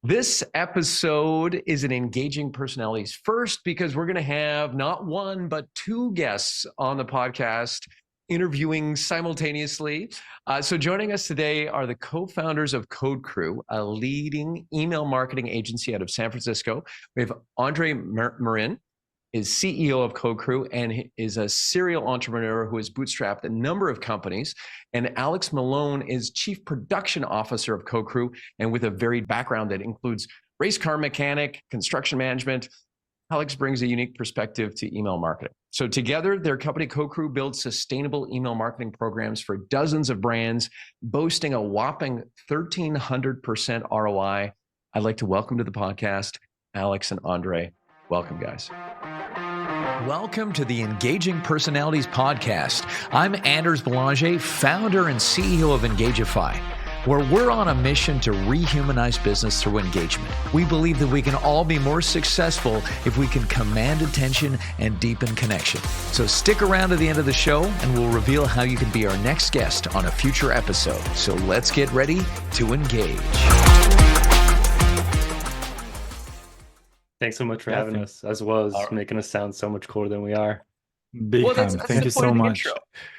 This episode is an engaging personalities first because we're going to have not one, but two guests on the podcast interviewing simultaneously. So joining us today are the co-founders of CodeCrew, a leading email marketing agency out of San Francisco. We have Andrei Marin, is CEO of CodeCrew and is a serial entrepreneur who has bootstrapped a number of companies. And Alex Melone is Chief Production Officer of CodeCrew and with a varied background that includes race car mechanic, construction management. Alex brings a unique perspective to email marketing. So together, their company CodeCrew builds sustainable email marketing programs for dozens of brands, boasting a whopping 1,300% ROI. I'd like to welcome to the podcast, Alex and Andrei. Welcome, guys. Welcome to the Engaging Personalities Podcast. I'm Anders Belanger, founder and CEO of Engagify, where we're on a mission to rehumanize business through engagement. We believe that we can all be more successful if we can command attention and deepen connection. So stick around to the end of the show and we'll reveal how you can be our next guest on a future episode. So let's get ready to engage. Thanks so much for having us, as well as making us sound so much cooler than we are. Big time. Thank you so much.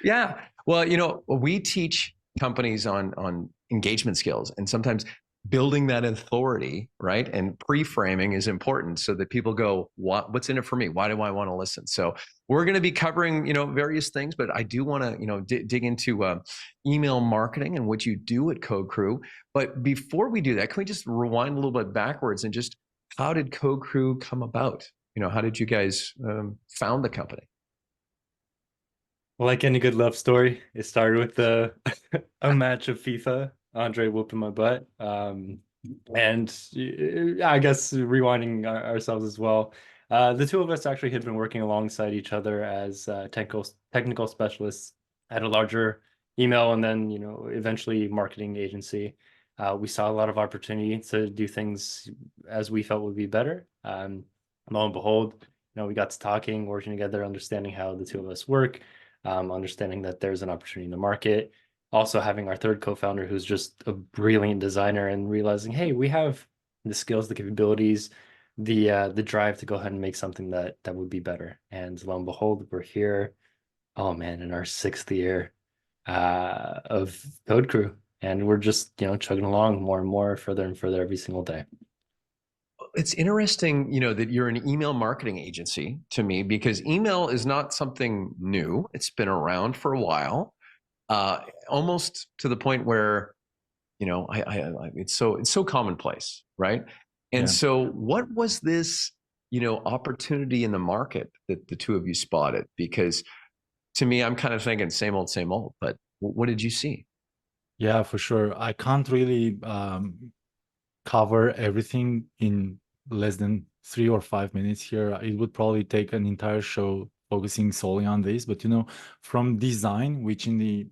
Yeah. Well, you know, we teach companies on engagement skills, and sometimes building that authority, right? And pre-framing is important so that people go, what's in it for me? Why do I want to listen? So we're going to be covering, various things, but I do want to, dig into email marketing and what you do at CodeCrew. But before we do that, can we just rewind a little bit backwards and just how did CodeCrew come about? How did you guys found the company? Well, like any good love story, it started with a match of FIFA. Andrei whooping my butt. And I guess rewinding ourselves as well. The two of us actually had been working alongside each other as technical specialists at a larger email and then, eventually marketing agency. We saw a lot of opportunity to do things as we felt would be better. Lo and behold, we got to talking, working together, understanding how the two of us work, understanding that there's an opportunity in the market. Also having our third co-founder who's just a brilliant designer and realizing, hey, we have the skills, the capabilities, the drive to go ahead and make something that would be better. And lo and behold, we're here, oh man, in our 6th year of CodeCrew. And we're just, chugging along more and more, further and further every single day. It's interesting, that you're an email marketing agency to me, because email is not something new. It's been around for a while, almost to the point where, it's so commonplace, right? And so what was this, opportunity in the market that the two of you spotted? Because to me, I'm kind of thinking same old, but what did you see? Yeah, for sure. I can't really cover everything in less than 3 or 5 minutes here. It would probably take an entire show focusing solely on this. But, from design, which in the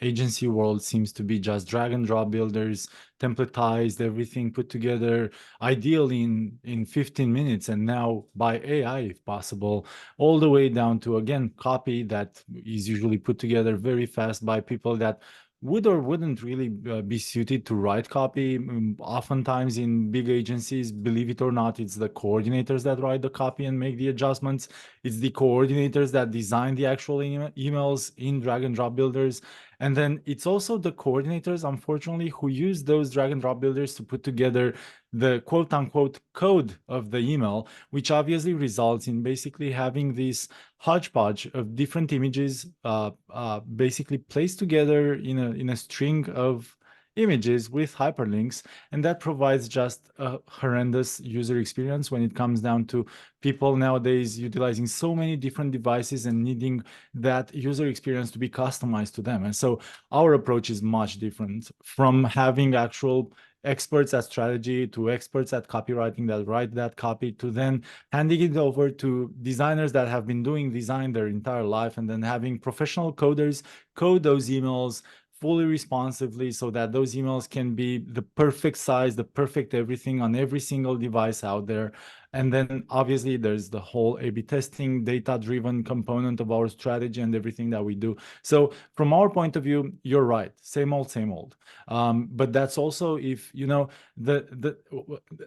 agency world seems to be just drag and drop builders, templatized, everything put together, ideally in 15 minutes. And now by AI, if possible, all the way down to, again, copy that is usually put together very fast by people that would or wouldn't really be suited to write copy. Oftentimes in big agencies, believe it or not, it's the coordinators that write the copy and make the adjustments. It's the coordinators that design the actual emails in drag and drop builders. And then it's also the coordinators, unfortunately, who use those drag and drop builders to put together the quote unquote code of the email, which obviously results in basically having this hodgepodge of different images basically placed together in a string of images with hyperlinks, and that provides just a horrendous user experience when it comes down to people nowadays utilizing so many different devices and needing that user experience to be customized to them. And so our approach is much different, from having actual experts at strategy to experts at copywriting that write that copy, to then handing it over to designers that have been doing design their entire life, and then having professional coders code those emails fully responsively so that those emails can be the perfect size, the perfect everything on every single device out there. And then obviously there's the whole A/B testing, data-driven component of our strategy and everything that we do. So from our point of view, you're right. Same old, same old. But that's also if, the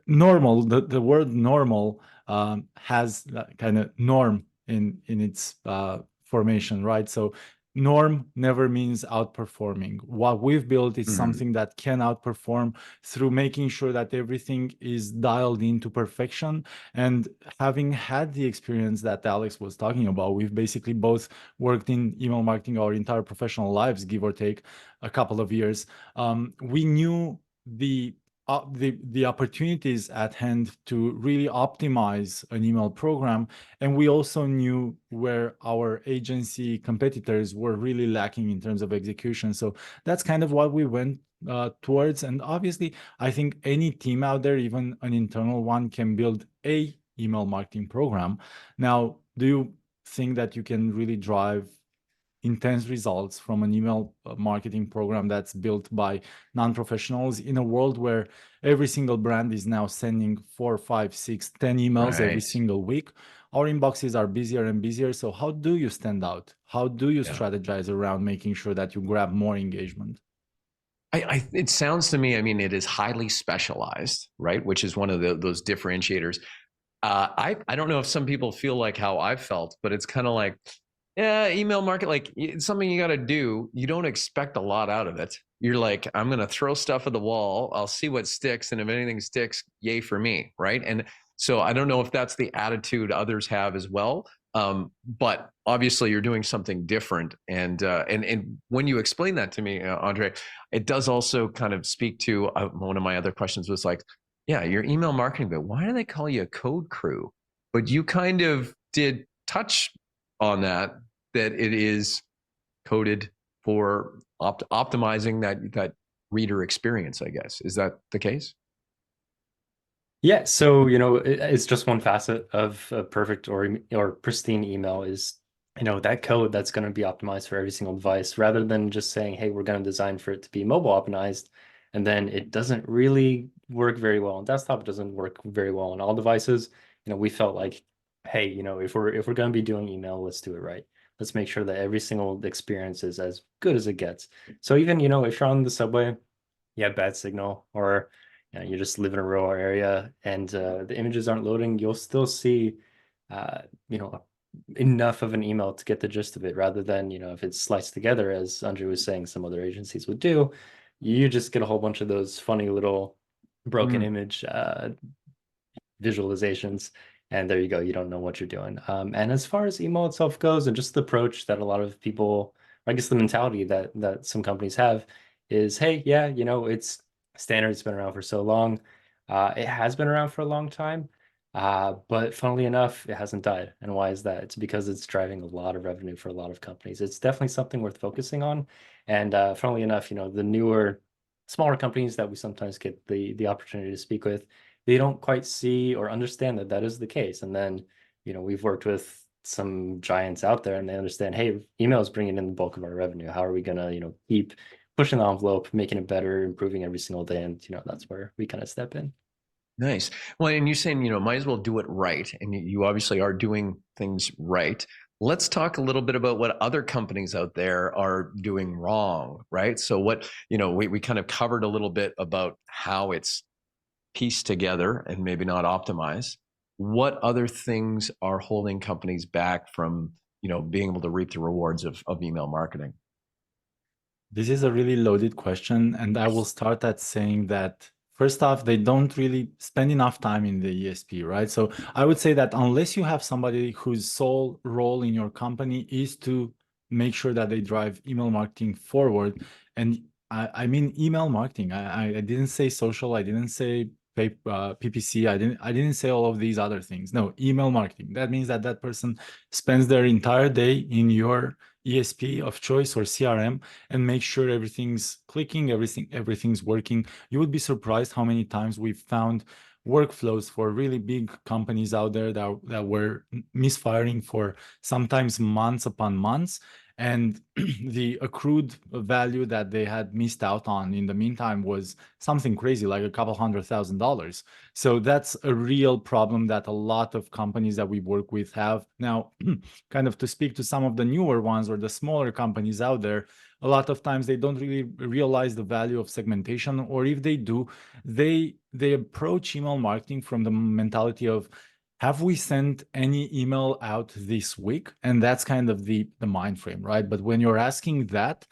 normal, the word normal has that kind of norm in its formation, right? So norm never means outperforming. What we've built is something that can outperform through making sure that everything is dialed into perfection. And having had the experience that Alex was talking about, we've basically both worked in email marketing our entire professional lives, give or take a couple of years. We knew the opportunities at hand to really optimize an email program, and we also knew where our agency competitors were really lacking in terms of execution. So that's kind of what we went towards. And obviously, I think any team out there, even an internal one, can build a email marketing program. Now, do you think that you can really drive intense results from an email marketing program that's built by non-professionals in a world where every single brand is now sending 4, 5, 6, 10 emails every single week? Our inboxes are busier and busier. So how do you stand out? How do you strategize around making sure that you grab more engagement? It sounds to me, I mean, it is highly specialized, right? Which is one of those differentiators. I don't know if some people feel like how I've felt, but it's kind of like, yeah, email market, like it's something you got to do. You don't expect a lot out of it. You're like, I'm going to throw stuff at the wall. I'll see what sticks. And if anything sticks, yay for me. Right. And so I don't know if that's the attitude others have as well. But obviously you're doing something different. And when you explain that to me, Andrei, it does also kind of speak to one of my other questions was like, yeah, your email marketing, but why do they call you a code crew? But you kind of did touch on that it is coded for optimizing that reader experience, I guess. Is that the case? Yeah, so it's just one facet of a perfect or pristine email is that code that's going to be optimized for every single device, rather than just saying, hey, we're going to design for it to be mobile optimized, and then it doesn't really work very well on desktop. It doesn't work very well on all devices. We felt like, hey, if we're going to be doing email, let's do it right. Let's make sure that every single experience is as good as it gets. So even if you're on the subway, you have bad signal, or you just live in a rural area and the images aren't loading, you'll still see enough of an email to get the gist of it, rather than if it's sliced together, as Andrei was saying some other agencies would do. You just get a whole bunch of those funny little broken image visualizations, and there you go, you don't know what you're doing. And as far as email itself goes, and just the approach that a lot of people, I guess the mentality that some companies have is, hey, yeah, it's standard, it's been around for so long. It has been around for a long time, but funnily enough, it hasn't died. And why is that? It's because it's driving a lot of revenue for a lot of companies. It's definitely something worth focusing on. And funnily enough, the newer, smaller companies that we sometimes get the opportunity to speak with, they don't quite see or understand that is the case. And then, we've worked with some giants out there, and they understand, hey, email is bringing in the bulk of our revenue. How are we going to, keep pushing the envelope, making it better, improving every single day? And, that's where we kind of step in. Nice. Well, and you're saying, might as well do it right. And you obviously are doing things right. Let's talk a little bit about what other companies out there are doing wrong, right? So what, we kind of covered a little bit about how it's pieced together and maybe not optimized. What other things are holding companies back from, being able to reap the rewards of email marketing? This is a really loaded question, and I will start at saying that first off, they don't really spend enough time in the ESP, right? So I would say that unless you have somebody whose sole role in your company is to make sure that they drive email marketing forward, and I mean email marketing. I didn't say social. I didn't say PPC. I didn't say all of these other things. No, email marketing. That means that person spends their entire day in your ESP of choice or CRM and make sure everything's clicking, everything's working. You would be surprised how many times we've found workflows for really big companies out there that were misfiring for sometimes months upon months. and the accrued value that they had missed out on in the meantime was something crazy, like a couple $100,000. So that's a real problem that a lot of companies that we work with have. Now, kind of to speak to some of the newer ones or the smaller companies out there, a lot of times they don't really realize the value of segmentation, or if they do, they approach email marketing from the mentality of, have we sent any email out this week? And that's kind of the mind frame, right? But when you're asking that,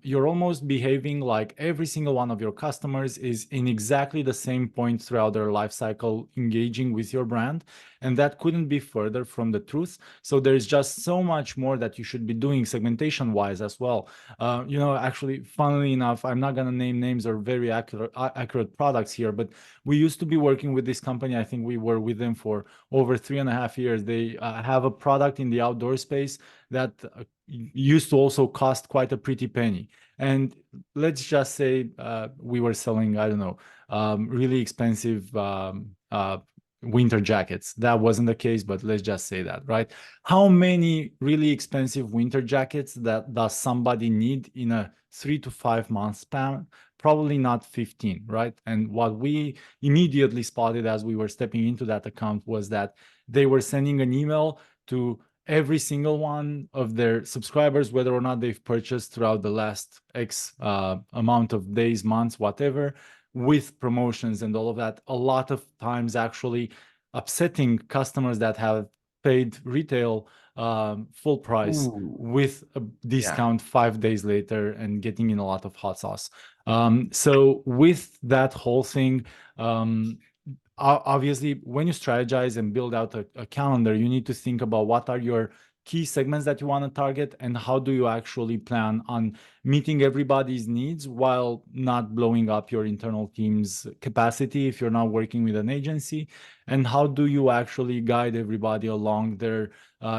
you're almost behaving like every single one of your customers is in exactly the same point throughout their life cycle, engaging with your brand. And that couldn't be further from the truth. So there's just so much more that you should be doing segmentation wise as well. Actually, funnily enough, I'm not going to name names or very accurate products here, but we used to be working with this company. I think we were with them for over 3.5 years. They have a product in the outdoor space that used to also cost quite a pretty penny. And let's just say we were selling, I don't know, really expensive winter jackets. That wasn't the case, but let's just say that, right? How many really expensive winter jackets that does somebody need in a 3 to 5 month span? Probably not 15, right? And what we immediately spotted as we were stepping into that account was that they were sending an email to every single one of their subscribers, whether or not they've purchased throughout the last X amount of days, months, whatever, with promotions and all of that. A lot of times actually upsetting customers that have paid retail full price Ooh, with a discount 5 days later and getting in a lot of hot sauce. So with that whole thing, obviously, when you strategize and build out a calendar, you need to think about what are your key segments that you want to target and how do you actually plan on meeting everybody's needs while not blowing up your internal team's capacity if you're not working with an agency, and how do you actually guide everybody along their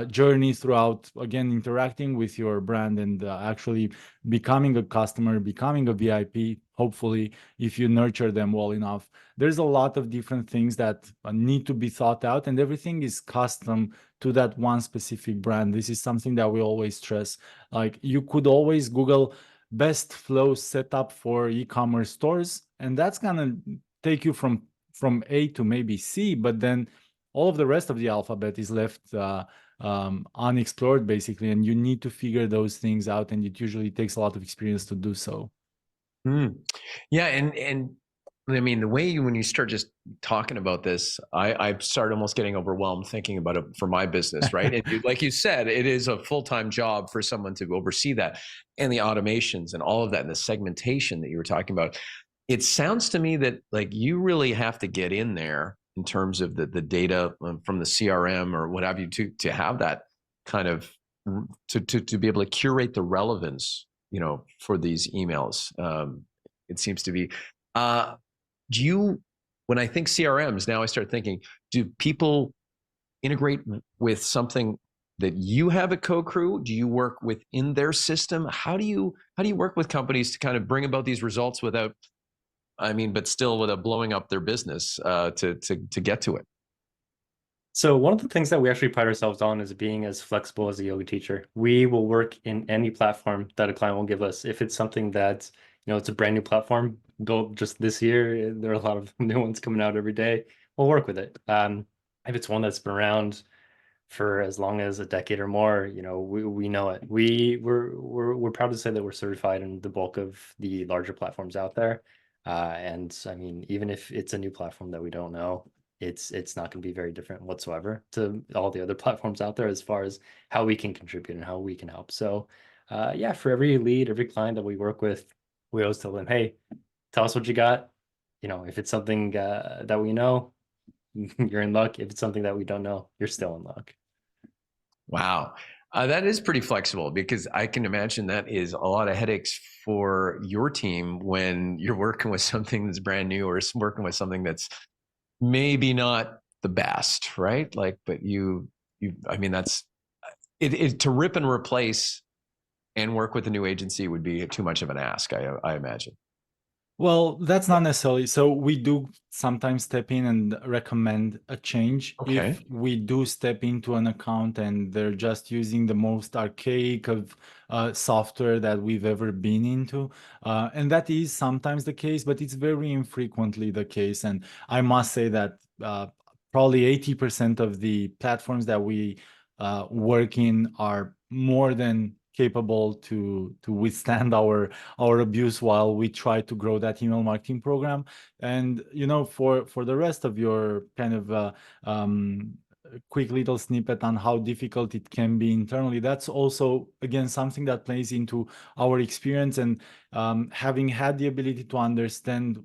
journey throughout, again, interacting with your brand and actually becoming a customer, becoming a VIP, hopefully, if you nurture them well enough. There's a lot of different things that need to be thought out, and everything is custom to that one specific brand. This is something that we always stress. Like, you could always Google best flow setup for e-commerce stores, and that's gonna take you from A to maybe C, but then all of the rest of the alphabet is left unexplored, basically, and you need to figure those things out, and it usually takes a lot of experience to do so. Yeah, and I mean, the way when you start just talking about this, I start almost getting overwhelmed thinking about it for my business, right? And like you said, it is a full-time job for someone to oversee that, and the automations and all of that, and the segmentation that you were talking about. It sounds to me that like you really have to get in there in terms of the data from the CRM or what have you to have that kind of to be able to curate the relevance, for these emails. It seems to be. Do you, when I think CRMs, now I start thinking, do people integrate with something that you have at CodeCrew? Do you work within their system? How do you work with companies to kind of bring about these results without, but still without blowing up their business to get to it? So one of the things that we actually pride ourselves on is being as flexible as a yoga teacher. We will work in any platform that a client will give us. If it's something that, it's a brand new platform built just this year, there are a lot of new ones coming out every day, we'll work with it. If it's one that's been around for as long as a decade or more, we know it. We're proud to say that we're certified in the bulk of the larger platforms out there. And I mean, even if it's a new platform that we don't know, it's not going to be very different whatsoever to all the other platforms out there as far as how we can contribute and how we can help. So yeah, for every lead, every client that we work with, we always tell them, hey, tell us what you got. If it's something that we know, you're in luck. If it's something that we don't know, you're still in luck. Wow. That is pretty flexible, because I can imagine that is a lot of headaches for your team when you're working with something that's brand new or working with something that's maybe not the best, right? Like, but that's it to rip and replace and work with a new agency would be too much of an ask, I imagine. Well, that's not necessarily. So we do sometimes step in and recommend a change Okay. if we do step into an account and they're just using the most archaic of software that we've ever been into. And that is sometimes the case, but it's very infrequently the case. And I must say that probably 80% of the platforms that we work in are more than capable to withstand our abuse while we try to grow that email marketing program. And for the rest of your kind of quick little snippet on how difficult it can be internally, that's also again something that plays into our experience, and having had the ability to understand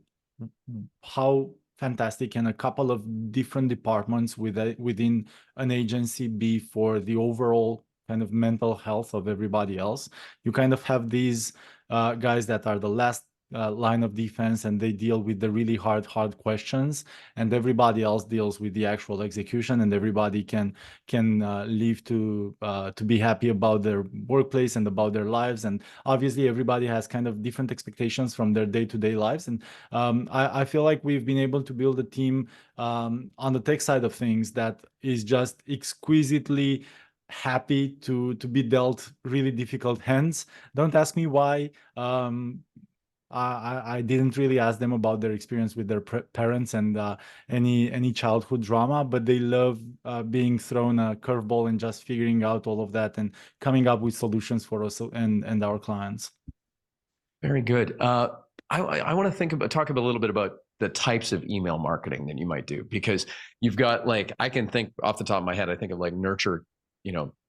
how fantastic can a couple of different departments within an agency be for the overall kind of mental health of everybody else. You kind of have these guys that are the last line of defense, and they deal with the really hard questions, and everybody else deals with the actual execution, and everybody can live to be happy about their workplace and about their lives. And obviously everybody has kind of different expectations from their day-to-day lives. And I feel like we've been able to build a team on the tech side of things that is just exquisitely happy to be dealt really difficult hands. Don't ask me why. I didn't really ask them about their experience with their parents and any childhood drama, but they love being thrown a curveball and just figuring out all of that and coming up with solutions for us and our clients. Very good. I want to talk a little bit about the types of email marketing that you might do, because you've got, like, I can think off the top of my head, I think of like nurture,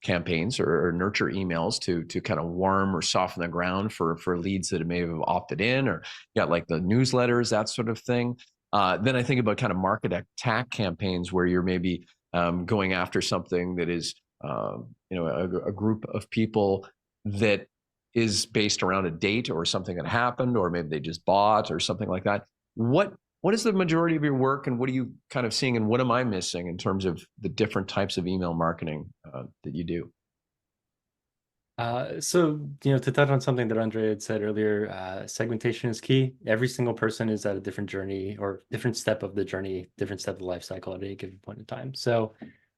campaigns or nurture emails to kind of warm or soften the ground for leads that may have opted in, or you got like the newsletters, that sort of thing. Then I think about kind of market attack campaigns where you're maybe going after something that is, a group of people that is based around a date or something that happened, or maybe they just bought or something like that. What is the majority of your work, and what are you kind of seeing, and what am I missing in terms of the different types of email marketing that you do? So, to touch on something that Andrei had said earlier, segmentation is key. Every single person is at a different journey or different step of the journey, different step of the life cycle at any given point in time. So,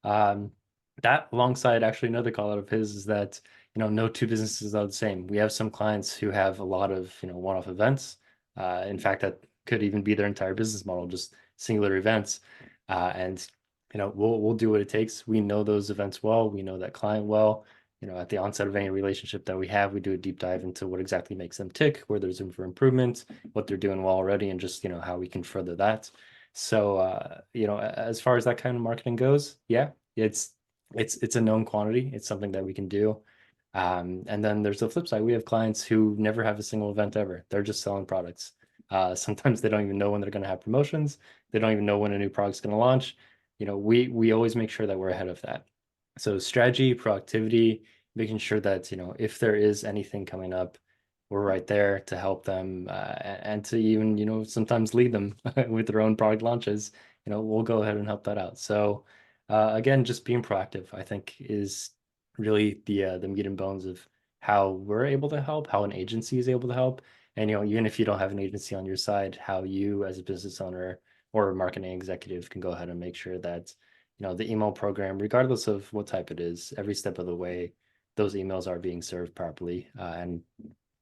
that alongside actually another call out of his is that, no two businesses are the same. We have some clients who have a lot of, one-off events. In fact, that could even be their entire business model, just singular events. And, we'll do what it takes. We know those events well. We know that client well. At the onset of any relationship that we have, we do a deep dive into what exactly makes them tick, where there's room for improvement, what they're doing well already, and just, how we can further that. So, as far as that kind of marketing goes, yeah, it's a known quantity. It's something that we can do. And then there's the flip side. We have clients who never have a single event ever. They're just selling products. Sometimes they don't even know when they're going to have promotions. They don't even know when a new product's going to launch. We always make sure that we're ahead of that. So strategy, proactivity, making sure that, if there is anything coming up, we're right there to help them and to even, sometimes lead them with their own product launches. We'll go ahead and help that out. So again, just being proactive, I think, is really the meat and bones of how we're able to help, how an agency is able to help. And, even if you don't have an agency on your side, how you as a business owner or a marketing executive can go ahead and make sure that the email program, regardless of what type it is, every step of the way, those emails are being served properly. And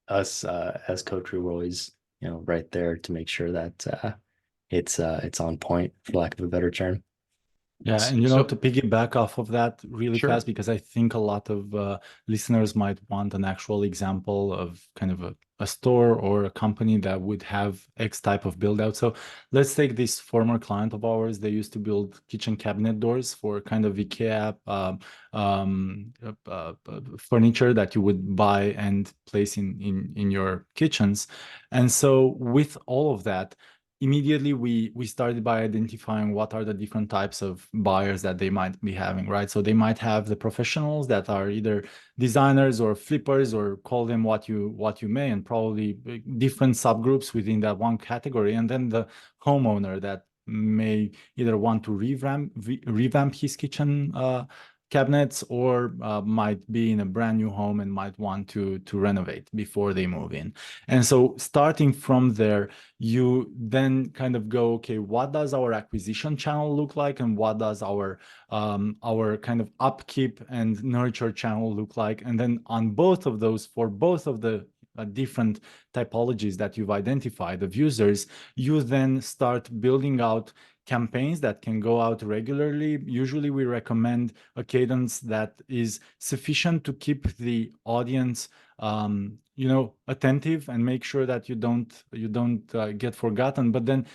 us as CodeCrew, we're always, right there to make sure that it's on point, for lack of a better term. Yeah, and So to piggyback off of that really Sure. fast, because I think a lot of listeners might want an actual example of kind of a store or a company that would have X type of build out. So let's take this former client of ours. They used to build kitchen cabinet doors for kind of IKEA furniture that you would buy and place in your kitchens. And so with all of that, immediately we started by identifying what are the different types of buyers that they might be having, right? So they might have the professionals that are either designers or flippers, or call them what you may, and probably different subgroups within that one category. And then the homeowner that may either want to revamp his kitchen cabinets, or might be in a brand new home and might want to renovate before they move in. And so starting from there, you then kind of go, okay, what does our acquisition channel look like, and what does our kind of upkeep and nurture channel look like? And then on both of those, for both of the different typologies that you've identified of users, you then start building out campaigns that can go out regularly. Usually we recommend a cadence that is sufficient to keep the audience attentive and make sure that you don't get forgotten. But then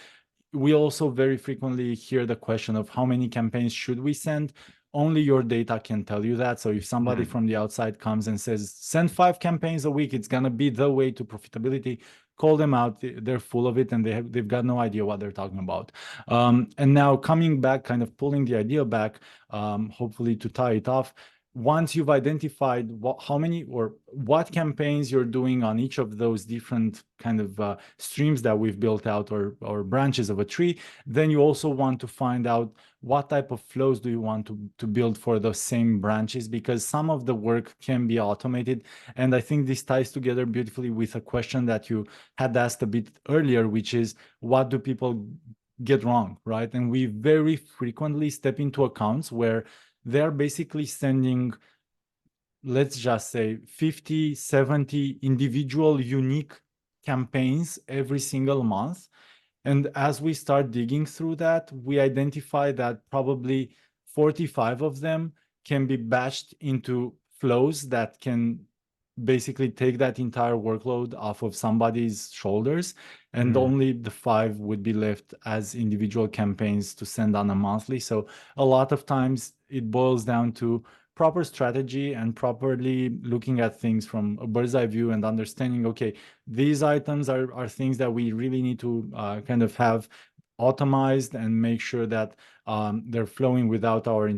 we also very frequently hear the question of how many campaigns should we send. Only your data can tell you that. So if somebody from the outside comes and says, send 5 campaigns a week, it's going to be the way to profitability, call them out. They're full of it, and they've got no idea what they're talking about. And now coming back, kind of pulling the idea back, hopefully to tie it off, once you've identified how many or what campaigns you're doing on each of those different kind of streams that we've built out, or branches of a tree, then you also want to find out what type of flows do you want to build for those same branches, because some of the work can be automated. And I think this ties together beautifully with a question that you had asked a bit earlier, which is, what do people get wrong, right? And we very frequently step into accounts where they're basically sending, let's just say, 50, 70 individual unique campaigns every single month. And as we start digging through that, we identify that probably 45 of them can be batched into flows that can basically take that entire workload off of somebody's shoulders, and only the 5 would be left as individual campaigns to send on a monthly. So a lot of times it boils down to proper strategy and properly looking at things from a bird's eye view and understanding, okay, these items are things that we really need to kind of have automized and make sure that they're flowing without our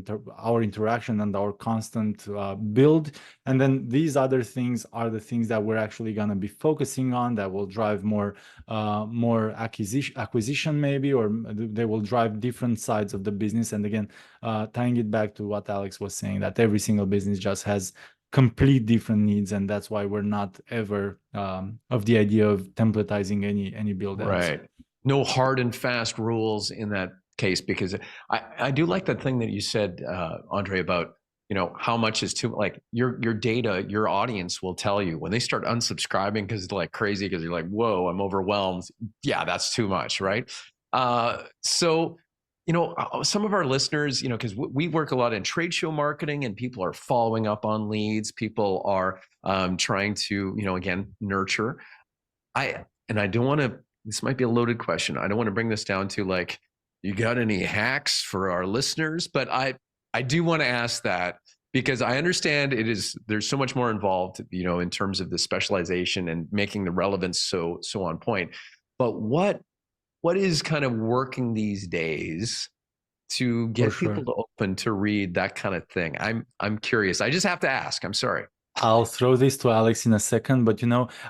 interaction and our constant build. And then these other things are the things that we're actually going to be focusing on, that will drive more acquisition maybe, or they will drive different sides of the business. And again, tying it back to what Alex was saying, that every single business just has complete different needs, and that's why we're not ever of the idea of templatizing any build outs. Right. No hard and fast rules in that case, because I do like that thing that you said, Andrei, about, how much is too, like your data, your audience will tell you when they start unsubscribing because it's like crazy, because you're like, whoa, I'm overwhelmed. Yeah, that's too much, right? So, some of our listeners, because we work a lot in trade show marketing, and people are following up on leads. People are trying to, again, nurture. I don't want to, this might be a loaded question. I don't want to bring this down to like, you got any hacks for our listeners? But I do want to ask that, because I understand there's so much more involved, in terms of the specialization and making the relevance so on point. But what is kind of working these days to get people to open to read that kind of thing? I'm curious. I just have to ask. I'm sorry. I'll throw this to Alex in a second, but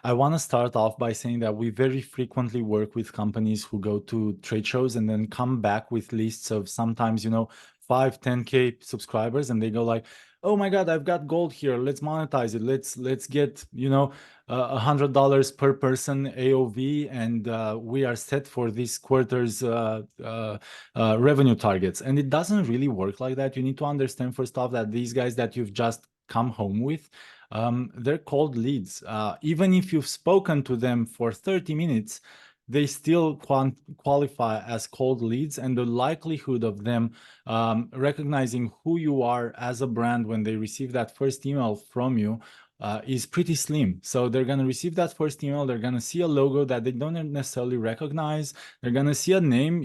I want to start off by saying that we very frequently work with companies who go to trade shows and then come back with lists of sometimes 5, 10K subscribers, and they go like, oh my God, I've got gold here, let's monetize it, let's get $100 per person AOV, and we are set for this quarter's revenue targets. And it doesn't really work like that. You need to understand first off that these guys that you've just come home with, they're cold leads. Even if you've spoken to them for 30 minutes, they still qualify as cold leads, and the likelihood of them recognizing who you are as a brand when they receive that first email from you is pretty slim. So they're going to receive that first email, they're going to see a logo that they don't necessarily recognize, they're going to see a name,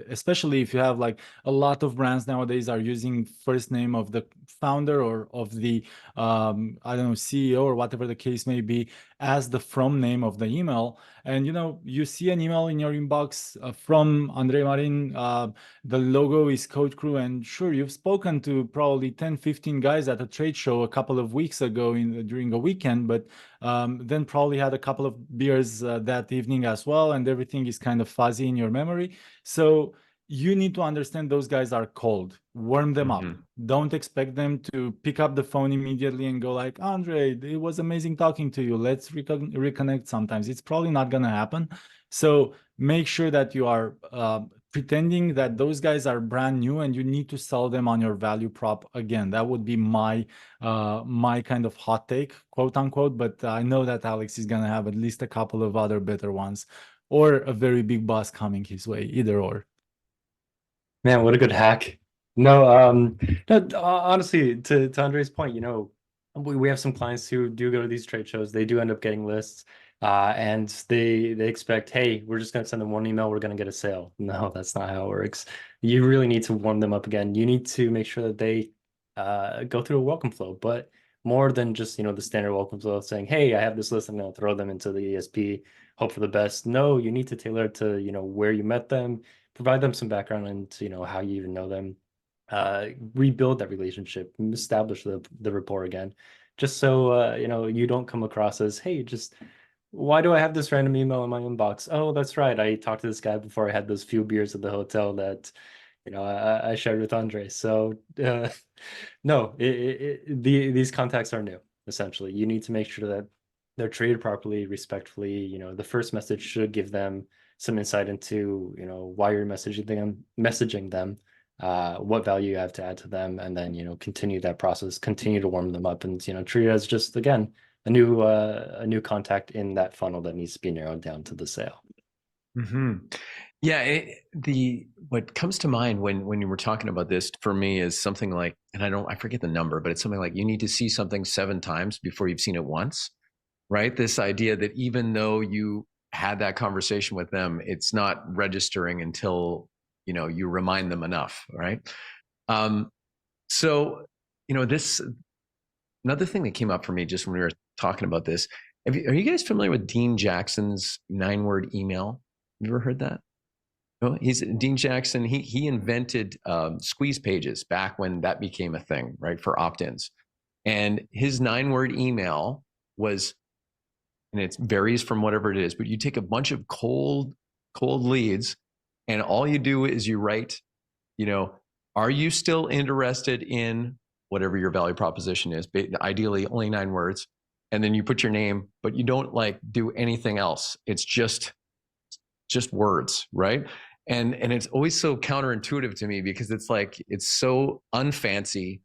especially if you have like a lot of brands nowadays are using first name of the founder or of the I don't know, CEO or whatever the case may be as the from name of the email. And you see an email in your inbox from Andrei, Marin, the logo is CodeCrew, and sure, you've spoken to probably 10-15 guys at a trade show a couple of weeks ago during a weekend, but then probably had a couple of beers that evening as well, and everything is kind of fuzzy in your memory. So you need to understand those guys are cold. Warm them up. Mhm. Don't expect them to pick up the phone immediately and go like, Andre, it was amazing talking to you. Let's reconnect sometimes. It's probably not going to happen. So make sure that you are pretending that those guys are brand new and you need to sell them on your value prop again. That would be my kind of hot take, quote unquote. But I know that Alex is going to have at least a couple of other better ones, or a very big boss coming his way, either or. Man, what a good hack. No, no, honestly, to Andre's point, we have some clients who do go to these trade shows. They do end up getting lists, and they expect, hey, we're just gonna send them one email, we're gonna get a sale. No, that's not how it works. You really need to warm them up again. You need to make sure that they go through a welcome flow, but more than just, the standard welcome flow saying, hey, I have this list, I'm gonna throw them into the ESP, hope for the best. No, you need to tailor it to, where you met them, provide them some background into how you even know them, rebuild that relationship, establish the rapport again, just so you don't come across as, hey, just why do I have this random email in my inbox? Oh, that's right, I talked to this guy before I had those few beers at the hotel that I shared with Andre. So no, these contacts are new. Essentially, you need to make sure that they're treated properly, respectfully. The first message should give them some insight into why you're messaging them, what value you have to add to them, and then continue that process, continue to warm them up, and treat it as just, again, a new contact in that funnel that needs to be narrowed down to the sale. Yeah, what comes to mind when you were talking about this for me is something like, and I forget the number, but it's something like you need to see something 7 times before you've seen it once, right? This idea that even though you had that conversation with them, it's not registering until you remind them enough, right? So this another thing that came up for me just when we were talking about this. Are you guys familiar with Dean Jackson's 9-word email? Have you ever heard that? No, he's Dean Jackson. He invented squeeze pages back when that became a thing, right, for opt-ins. And his 9-word email was, and it varies from whatever it is, but you take a bunch of cold leads, and all you do is you write, are you still interested in whatever your value proposition is? Ideally, only 9 words, and then you put your name, but you don't do anything else. It's just words, right? And it's always so counterintuitive to me because it's so unfancy,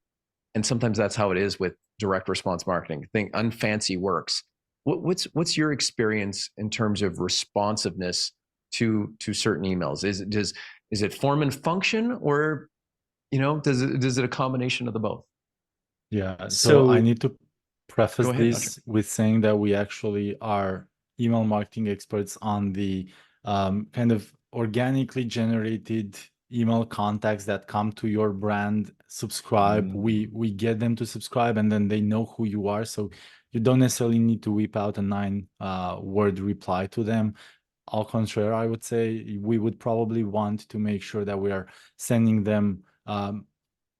and sometimes that's how it is with direct response marketing. I think unfancy works. What's your experience in terms of responsiveness to certain emails? Is it form and function, or does it a combination of the both? Yeah, so I So need to preface Go ahead, this with saying that we actually are email marketing experts on the kind of organically generated email contacts that come to your brand, subscribe. We get them to subscribe, and then they know who you are. So you don't necessarily need to whip out a 9-word reply to them. Au contraire, I would say we would probably want to make sure that we are sending them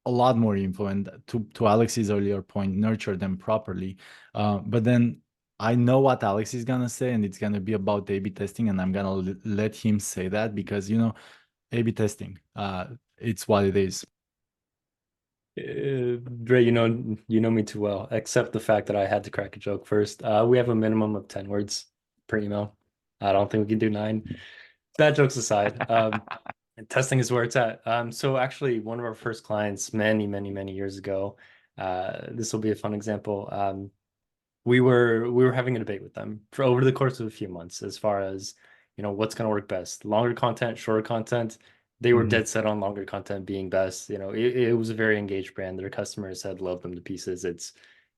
a lot more info, and to Alex's earlier point, nurture them properly. But then I know what Alex is gonna say, and it's gonna be about A/B testing, and I'm gonna let him say that because A/B testing, it's what it is. Dre, you know me too well, except the fact that I had to crack a joke first. We have a minimum of 10 words per email. I don't think we can do 9. Bad jokes aside, testing is where it's at. So actually, one of our first clients many, many, many years ago, this will be a fun example. We were having a debate with them for over the course of a few months as far as what's going to work best, longer content, shorter content. They were dead set on longer content being best. It was a very engaged brand. Their customers had loved them to pieces. It's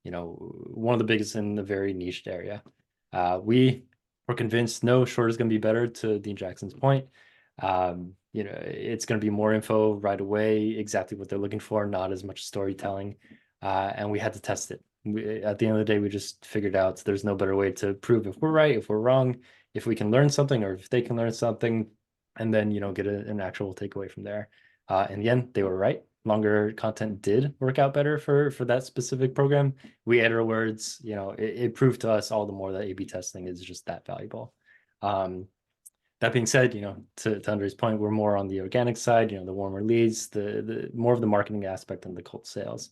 one of the biggest in a very niched area. We were convinced no, short is going to be better, to Dean Jackson's point. It's going to be more info right away, exactly what they're looking for, not as much storytelling. And we had to test it. At the end of the day, we just figured out there's no better way to prove if we're right, if we're wrong, if we can learn something, or if they can learn something, and then get an actual takeaway from there. In the end, they were right. Longer content did work out better for that specific program. We added our words. It proved to us all the more that A/B testing is just that valuable. That being said, to Andre's point, we're more on the organic side, the warmer leads, the more of the marketing aspect than the cold sales.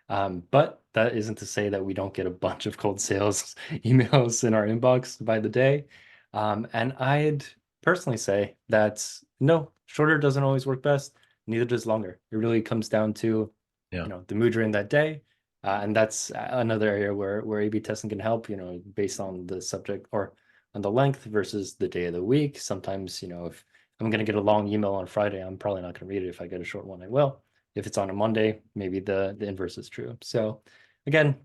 But that isn't to say that we don't get a bunch of cold sales emails in our inbox by the day. And I'd personally say that no, shorter doesn't always work best, neither does longer. It really comes down to, the mood you're in that day. And that's another area where A/B testing can help, based on the subject or on the length versus the day of the week. Sometimes, if I'm going to get a long email on Friday, I'm probably not going to read it. If I get a short one, I will. If it's on a Monday, maybe the inverse is true. So again,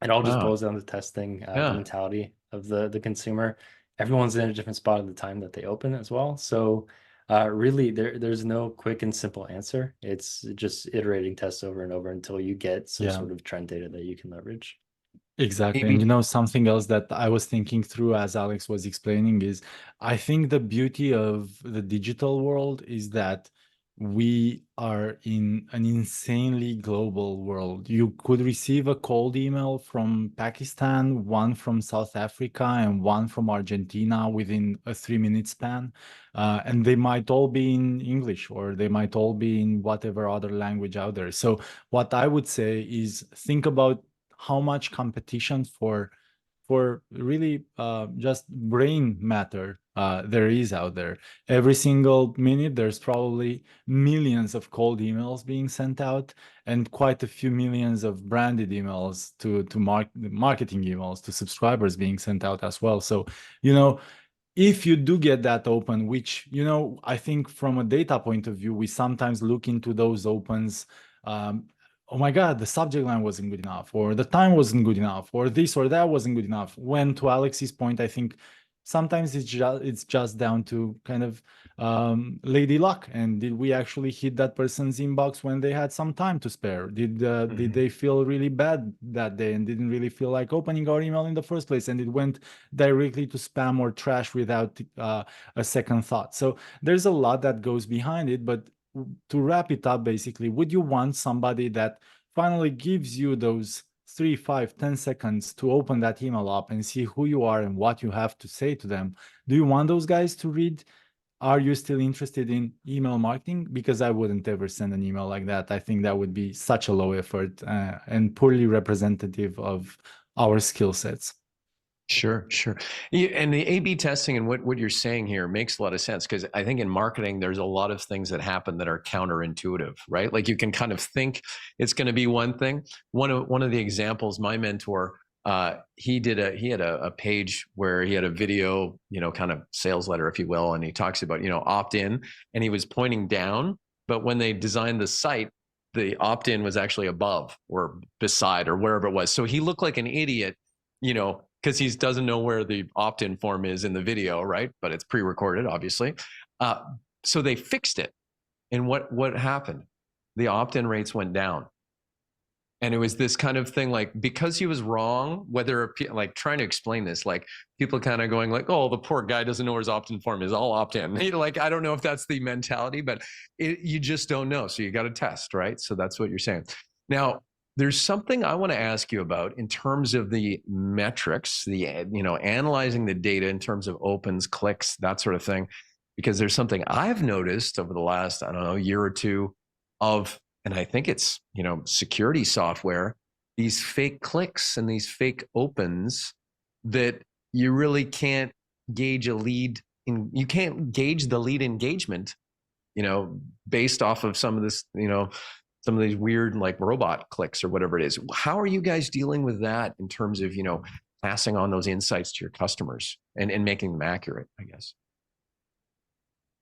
it all just boils down to testing, the mentality of the consumer. Everyone's in a different spot at the time that they open as well. So really, there's no quick and simple answer. It's just iterating tests over and over until you get some sort of trend data that you can leverage. Exactly. And something else that I was thinking through as Alex was explaining is I think the beauty of the digital world is that we are in an insanely global world. You could receive a cold email from Pakistan, one from South Africa, and one from Argentina within a 3-minute span. And they might all be in English, or they might all be in whatever other language out there. So what I would say is think about how much competition for really just brain matter there is out there. Every single minute, there's probably millions of cold emails being sent out, and quite a few millions of branded emails to marketing emails to subscribers being sent out as well. So, if you do get that open, which, I think from a data point of view, we sometimes look into those opens. Oh my God, the subject line wasn't good enough, or the time wasn't good enough, or this or that wasn't good enough. When, to Alex's point, I think sometimes it's just down to kind of lady luck. And did we actually hit that person's inbox when they had some time to spare? Did they feel really bad that day and didn't really feel like opening our email in the first place, and it went directly to spam or trash without a second thought? So there's a lot that goes behind it. But to wrap it up, basically, would you want somebody that finally gives you those 3, 5, 10 seconds to open that email up and see who you are and what you have to say to them? Do you want those guys to read, "Are you still interested in email marketing?" Because I wouldn't ever send an email like that. I think that would be such a low effort and poorly representative of our skill sets. Sure. And the A/B testing and what you're saying here makes a lot of sense, because I think in marketing, there's a lot of things that happen that are counterintuitive, right? Like you can kind of think it's going to be one thing. One of the examples, my mentor, he had a page where he had a video, kind of sales letter, if you will, and he talks about, opt in, and he was pointing down, but when they designed the site, the opt in was actually above or beside or wherever it was. So he looked like an idiot, because he doesn't know where the opt-in form is in the video, right? But it's pre-recorded, obviously. So they fixed it. And what happened? The opt-in rates went down. And it was this kind of thing, like, because he was wrong, whether, like, trying to explain this, like, people kind of going like, oh, the poor guy doesn't know where his opt-in form is, I'll opt in. Like, I don't know if that's the mentality, but you just don't know. So you got to test, right? So that's what you're saying. Now, there's something I want to ask you about in terms of the metrics, analyzing the data in terms of opens, clicks, that sort of thing, because there's something I've noticed over the last, I don't know, year or two of, and I think it's, security software, these fake clicks and these fake opens that you really can't gauge you can't gauge the lead engagement, based off of some of this, some of these weird like robot clicks or whatever it is. How are you guys dealing with that in terms of, passing on those insights to your customers and making them accurate, I guess?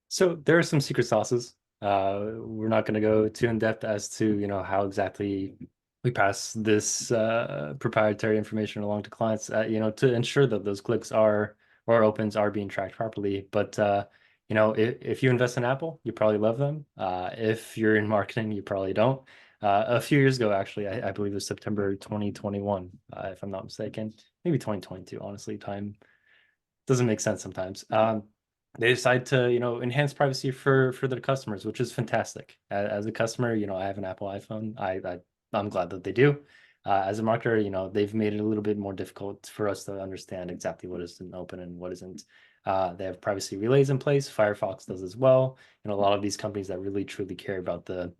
So there are some secret sauces. We're not going to go too in depth as to, how exactly we pass this proprietary information along to clients, to ensure that those clicks or opens are being tracked properly. But if you invest in Apple, you probably love them. If you're in marketing, you probably don't. A few years ago, actually, I believe it was September 2021, if I'm not mistaken, maybe 2022. Honestly, time doesn't make sense sometimes. They decide to, enhance privacy for their customers, which is fantastic. As a customer, I have an Apple iPhone. I'm glad that they do. As a marketer, they've made it a little bit more difficult for us to understand exactly what is an open and what isn't. They have privacy relays in place. Firefox does as well. And a lot of these companies that really truly care about the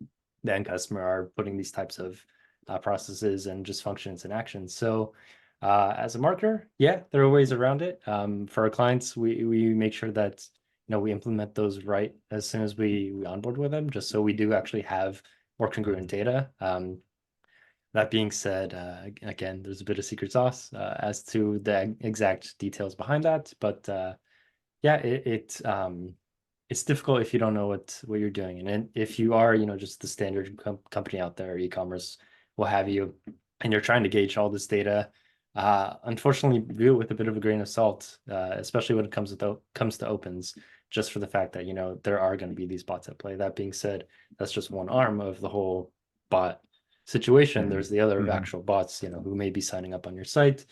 end customer are putting these types of processes and just functions in action. So as a marketer, yeah, there are ways around it. For our clients, we make sure that we implement those right as soon as we onboard with them, just so we do actually have more congruent data. That being said, again, there's a bit of secret sauce as to the exact details behind that, but yeah, it's difficult if you don't know what you're doing, and if you are, just the standard company out there, e-commerce, what have you, and you're trying to gauge all this data. Unfortunately, view it with a bit of a grain of salt, especially when it comes to opens, just for the fact that there are going to be these bots at play. That being said, that's just one arm of the whole bot situation. There's the other actual bots, who may be signing up on your site,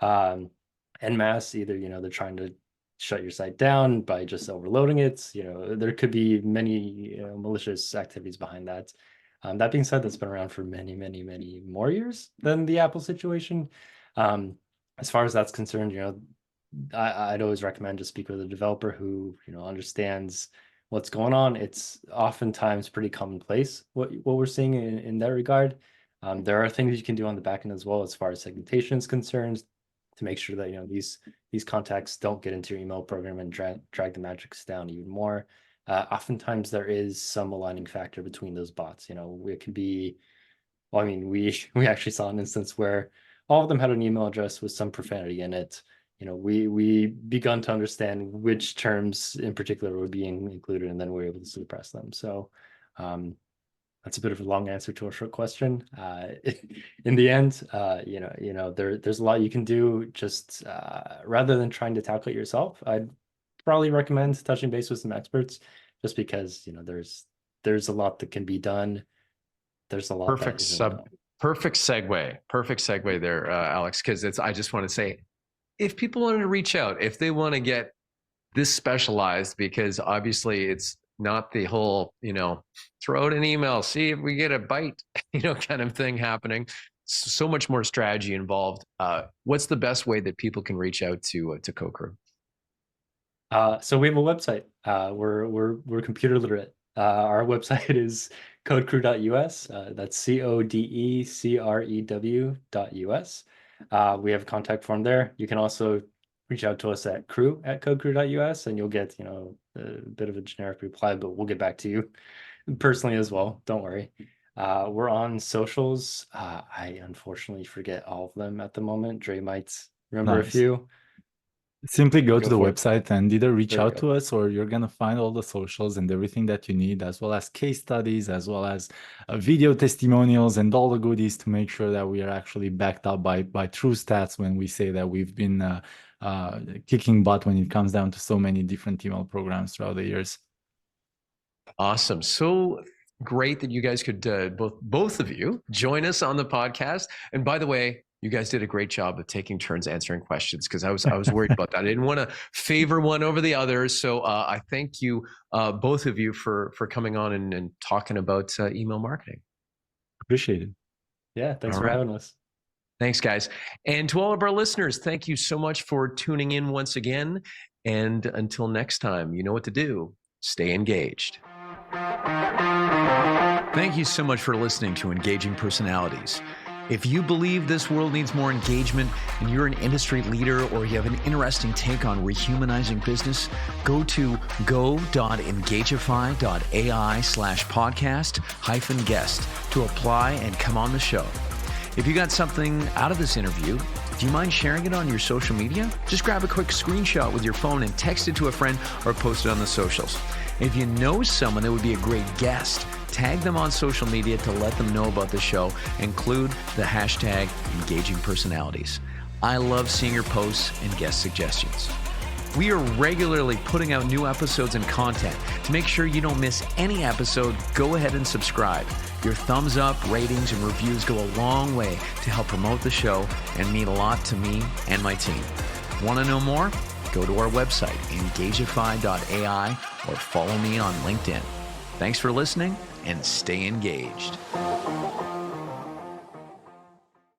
en masse. Either they're trying to shut your site down by just overloading it. There could be many malicious activities behind that. That being said, that's been around for many, many, many more years than the Apple situation. As far as that's concerned, I'd always recommend to speak with a developer who understands what's going on. It's oftentimes pretty commonplace what we're seeing in that regard. There are things you can do on the back end as well, as far as segmentation is concerned, to make sure that these contacts don't get into your email program and drag the metrics down even more. Oftentimes there is some aligning factor between those bots. It could be, well, I mean, we actually saw an instance where all of them had an email address with some profanity in it. We begun to understand which terms in particular were being included, and then we were able to suppress them. So that's a bit of a long answer to a short question. In the end, there's a lot you can do. Just rather than trying to tackle it yourself, I'd probably recommend touching base with some experts, just because there's a lot that can be done. There's a lot. Perfect segue there, Alex, because I just want to say, if people wanted to reach out, if they want to get this specialized, because obviously it's not the whole, throw out an email, see if we get a bite, kind of thing happening. So much more strategy involved. What's the best way that people can reach out to CodeCrew? So we have a website. We're computer literate. Our website is codecrew.us. That's CODECREW.us. We have a contact form there. You can also reach out to us at crew@codecrew.us, and you'll get a bit of a generic reply, but we'll get back to you personally as well. Don't worry. We're on socials. I unfortunately forget all of them at the moment. Dre might remember a few. Simply go to the website and either reach out to us, or you're going to find all the socials and everything that you need, as well as case studies, as well as video testimonials and all the goodies, to make sure that we are actually backed up by true stats when we say that we've been kicking butt when it comes down to so many different email programs throughout the years. Awesome. So great that you guys could both of you join us on the podcast. And by the way, you guys did a great job of taking turns answering questions, because I was worried about that. I didn't want to favor one over the other. So I thank you, both of you, for coming on and talking about email marketing. Appreciate it. Yeah, thanks for having us. Thanks, guys. And to all of our listeners, thank you so much for tuning in once again. And until next time, you know what to do. Stay engaged. Thank you so much for listening to Engaging Personalities. If you believe this world needs more engagement, and you're an industry leader, or you have an interesting take on rehumanizing business, go to go.engagify.ai/podcast-guest to apply and come on the show. If you got something out of this interview, do you mind sharing it on your social media? Just grab a quick screenshot with your phone and text it to a friend, or post it on the socials. If you know someone that would be a great guest, tag them on social media to let them know about the show. Include the hashtag Engaging Personalities. I love seeing your posts and guest suggestions. We are regularly putting out new episodes and content. To make sure you don't miss any episode, go ahead and subscribe. Your thumbs up, ratings, and reviews go a long way to help promote the show and mean a lot to me and my team. Want to know more? Go to our website, engagify.ai, or follow me on LinkedIn. Thanks for listening, and stay engaged.